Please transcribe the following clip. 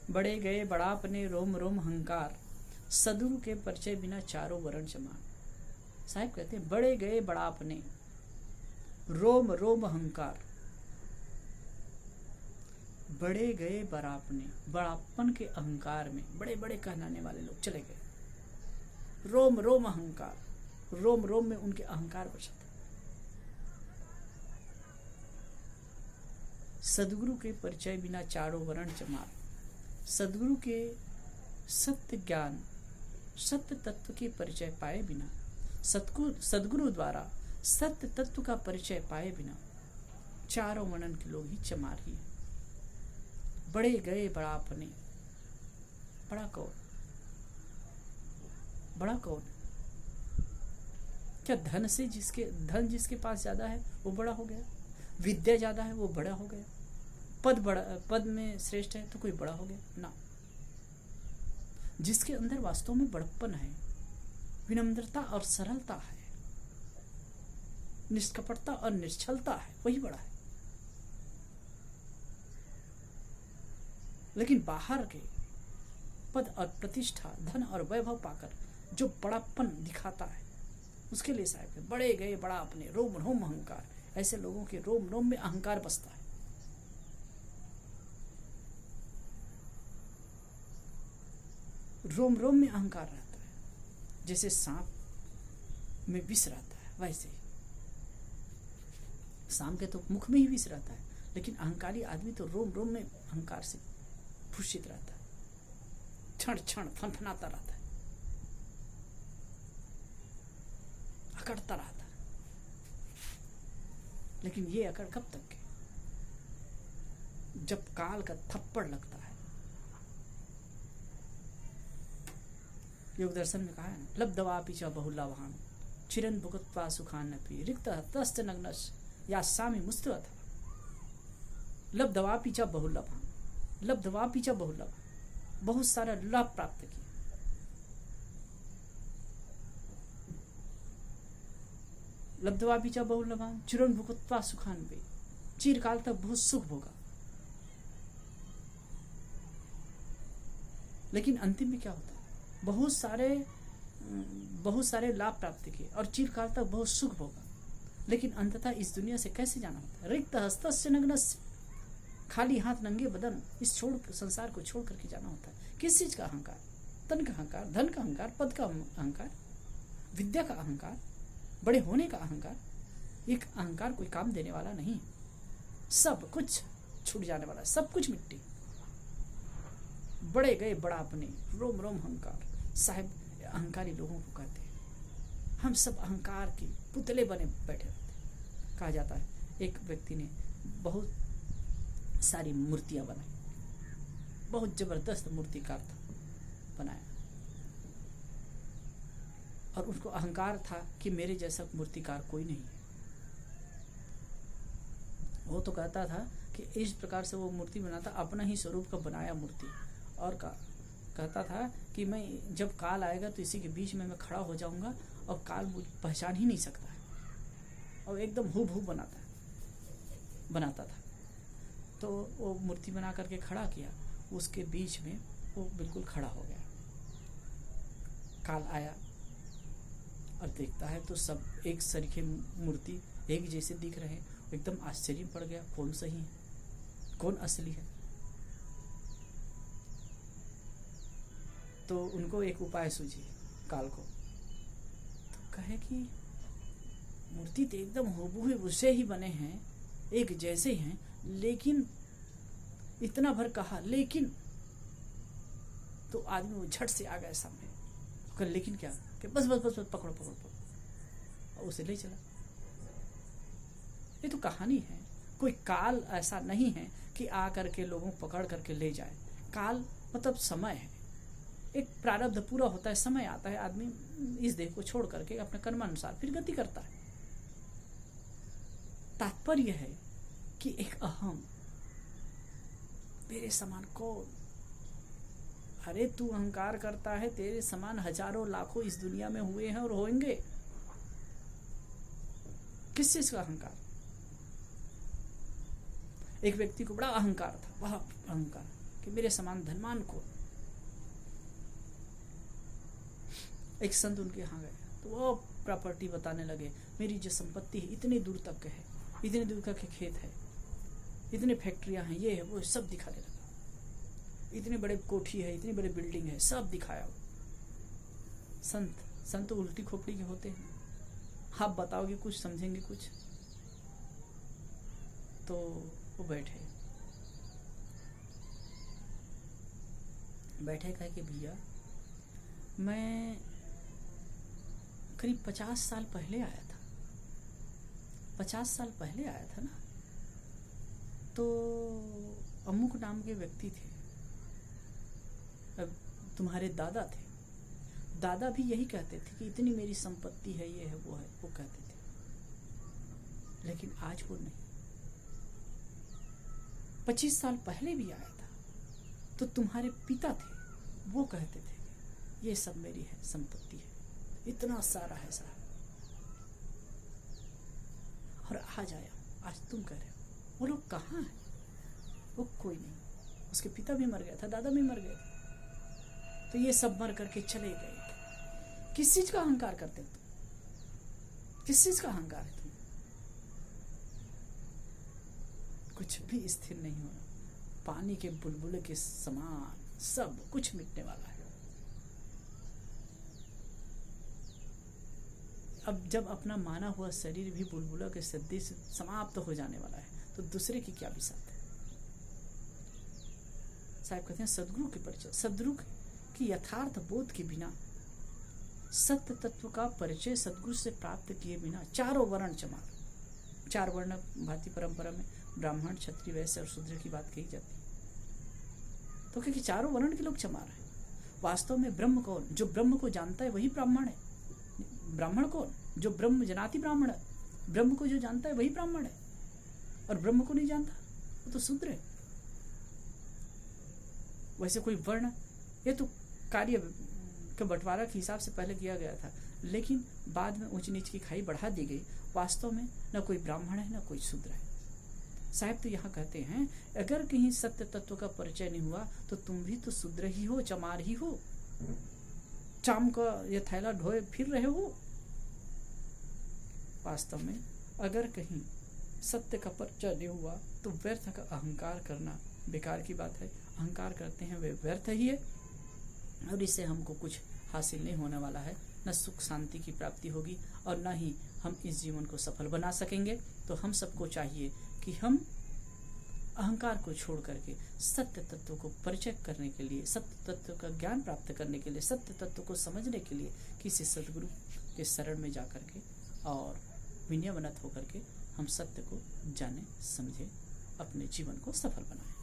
बड़े गए बड़ापने रोम रोम हंकार, सदगुरु के परिचय बिना चारों वरण समान। साहब कहते हैं बड़े गए बड़ापने रोम रोम हंकार, बड़े गए बड़ापने, बड़ापन के अहंकार में बड़े बड़े कहलाने वाले लोग चले गए। रोम रोम अहंकार, रोम रोम में उनके अहंकार बचा था। सदगुरु के परिचय बिना चारों वर्ण चमार, सदगुरु के सत्य ज्ञान सत्य तत्व के परिचय पाए बिना, सदगुरु द्वारा सत्य तत्व का परिचय पाए बिना चारों वर्णन के लोग ही चमार ही। बड़े गए बड़ापने, बड़ा कौन? बड़ा कौन? क्या धन से धन जिसके पास ज्यादा है वो बड़ा हो गया, विद्या ज्यादा है वो बड़ा हो गया, पद में श्रेष्ठ है तो कोई बड़ा हो गया ना। जिसके अंदर वास्तव में बड़प्पन है, विनम्रता और सरलता है, निष्कपटता और निश्चलता है, वही बड़ा है। लेकिन बाहर के पद और प्रतिष्ठा, धन और वैभव पाकर जो बड़ापन दिखाता है उसके लिए साहब बड़े गए बड़ा अपने रोम रोम अहंकार। ऐसे लोगों के रोम रोम में अहंकार बसता है। रोम रोम में अहंकार रहता है। जैसे सांप में विष रहता है वैसे सांप के तो मुख में ही विष रहता है, लेकिन अहंकारी आदमी तो रोम रोम में अहंकार से भूषित रहता है, क्षण क्षण फनफनाता रहता है, अकड़ता रहता है। लेकिन ये अकड़ कब तक है? जब काल का थप्पड़ लगता है। योग दर्शन में कहा है ना, लब्धवापि च बहुलाभान चिरन भुगत्वा सुखान्नपि रिक्त तस्त नग्नस या सामी मुस्तवत। लब्धवापि च बहुलाभान, लब्धवापि च बहुलाभ, बहुत सारा लाभ प्राप्त किया। लब्धवापि च बहुलाभान चिरन भुगत्वा सुखान्नपि, चिरकाल तक बहुत सुख भोगा। लेकिन अंतिम में क्या होता है? बहुत सारे लाभ प्राप्त किए और चिरकाल तक बहुत सुख भोगा, लेकिन अंततः इस दुनिया से कैसे जाना होता है? रिक्त हस्तस्य नग्नस्य, खाली हाथ नंगे बदन इस संसार को छोड़ करके जाना होता है। किस चीज का अहंकार? तन का अहंकार, धन का अहंकार, पद का अहंकार, विद्या का अहंकार, बड़े होने का अहंकार। एक अहंकार कोई काम देने वाला नहीं, सब कुछ छूट जाने वाला, सब कुछ मिट्टी। बड़े गए बड़ा अपने रोम रोम अहंकार। साहब अहंकारी लोगों को कहते हैं हम सब अहंकार के पुतले बने बैठे रहते। कहा जाता है एक व्यक्ति ने बहुत सारी मूर्तियां बनाई, बहुत जबरदस्त मूर्तिकार था, बनाया, और उसको अहंकार था कि मेरे जैसा मूर्तिकार कोई नहीं है। वो तो कहता था कि इस प्रकार से वो मूर्ति बनाता, अपना ही स्वरूप का बनाया मूर्ति, और कहता था कि मैं जब काल आएगा तो इसी के बीच में मैं खड़ा हो जाऊंगा और काल मुझे पहचान ही नहीं सकता है, और एकदम हूबहू बनाता था। तो वो मूर्ति बना करके खड़ा किया, उसके बीच में वो बिल्कुल खड़ा हो गया। काल आया और देखता है तो सब एक सरीखे मूर्ति एक जैसे दिख रहे हैं। एकदम आश्चर्य पड़ गया, कौन सही है, कौन असली है। तो उनको एक उपाय सूझी काल को, तो कहे कि मूर्ति तो एकदम हूबहू उससे ही बने हैं, एक जैसे हैं, लेकिन इतना भर कहा लेकिन, तो आदमी वो झट से आ गया सामने। कर लेकिन क्या कि बस बस बस, बस पकड़ो पकड़ो पकड़ो, और उसे ले चला। ये तो कहानी है, कोई काल ऐसा नहीं है कि आ करके लोगों को पकड़ करके ले जाए। काल मतलब समय है, एक प्रारब्ध पूरा होता है, समय आता है, आदमी इस देह को छोड़ करके अपने कर्मानुसार फिर गति करता है। तात्पर्य है कि एक अहम, मेरे समान कौन? अरे तू अहंकार करता है, तेरे समान हजारों लाखों इस दुनिया में हुए हैं और होंगे। किस चीज का अहंकार? एक व्यक्ति को बड़ा अहंकार था, वह अहंकार, कि मेरे समान धनवान कौन। एक संत उनके यहाँ गए तो वो प्रॉपर्टी बताने लगे, मेरी जो संपत्ति है इतने दूर तक है, इतने दूर तक के खेत है, इतने फैक्ट्रियां हैं, ये है वो सब दिखाने लगा, इतने बड़े कोठी है, इतनी बड़ी बिल्डिंग है, सब दिखाया वो। संत तो उल्टी खोपड़ी के होते हैं, आप बताओगे कुछ, समझेंगे कुछ। तो वो बैठे कहे कि भैया मैं करीब 50 साल पहले आया था, 50 साल पहले आया था ना, तो अमुक नाम के व्यक्ति थे, अब तुम्हारे दादा थे, दादा भी यही कहते थे कि इतनी मेरी संपत्ति है, ये है वो है, वो कहते थे, लेकिन आज वो नहीं। 25 साल पहले भी आया था तो तुम्हारे पिता थे, वो कहते थे ये सब मेरी है संपत्ति है, इतना सारा है सारा, और आज आया, आज तुम कह रहे हो। वो लोग कहाँ है? वो कोई नहीं, उसके पिता भी मर गया था, दादा भी मर गए, तो ये सब मर करके चले गए। किस चीज का अहंकार करते हो तुम? किस चीज का अहंकार है तुम? कुछ भी स्थिर नहीं होना, पानी के बुलबुले के समान सब कुछ मिटने वाला है। अब जब अपना माना हुआ शरीर भी बुलबुला के सदृश समाप्त हो जाने वाला है, तो दूसरे की क्या विसात है। साहब कहते हैं सदगुरु के परिचय, सदगुरु की यथार्थ बोध के बिना, सत्य तत्व का परिचय सदगुरु से प्राप्त किए बिना चारों वर्ण चमार। 4 वर्ण भारतीय परंपरा में ब्राह्मण, क्षत्रिय, वैश्य और शूद्र की बात कही जाती है, तो क्योंकि चारों वर्ण के लोग चमार हैं। वास्तव में ब्रह्म कौन? जो ब्रह्म को जानता है वही ब्राह्मण है। ब्राह्मण कौन? जो ब्रह्म जनाति ब्राह्मण है। ब्रह्म को जो जानता है वही ब्राह्मण है, और ब्रह्म को नहीं जानता वो तो शूद्र है। वैसे कोई वर्ण, ये तो कार्य के बंटवारा के हिसाब से पहले किया गया था, लेकिन बाद में ऊंच नीच की खाई बढ़ा दी गई। वास्तव में न कोई ब्राह्मण है न कोई शूद्र है। साहब तो यहाँ कहते हैं अगर कहीं सत्य तत्व का परिचय नहीं हुआ तो तुम भी तो शूद्र ही हो, चमार ही हो, चाम का ये थैला ढोए फिर रहे हो। वास्तव में अगर कहीं सत्य का परिचय नहीं हुआ तो व्यर्थ का अहंकार करना बेकार की बात है। अहंकार करते हैं वे व्यर्थ ही है, और इससे हमको कुछ हासिल नहीं होने वाला है, न सुख शांति की प्राप्ति होगी और न ही हम इस जीवन को सफल बना सकेंगे। तो हम सबको चाहिए कि हम अहंकार को छोड़ करके सत्य तत्व को परिचय करने के लिए, सत्य तत्व का ज्ञान प्राप्त करने के लिए, सत्य तत्व को समझने के लिए किसी सदगुरु के शरण में जाकर के और विनयवनत होकर के हम सत्य को जाने समझे, अपने जीवन को सफल बनाएं।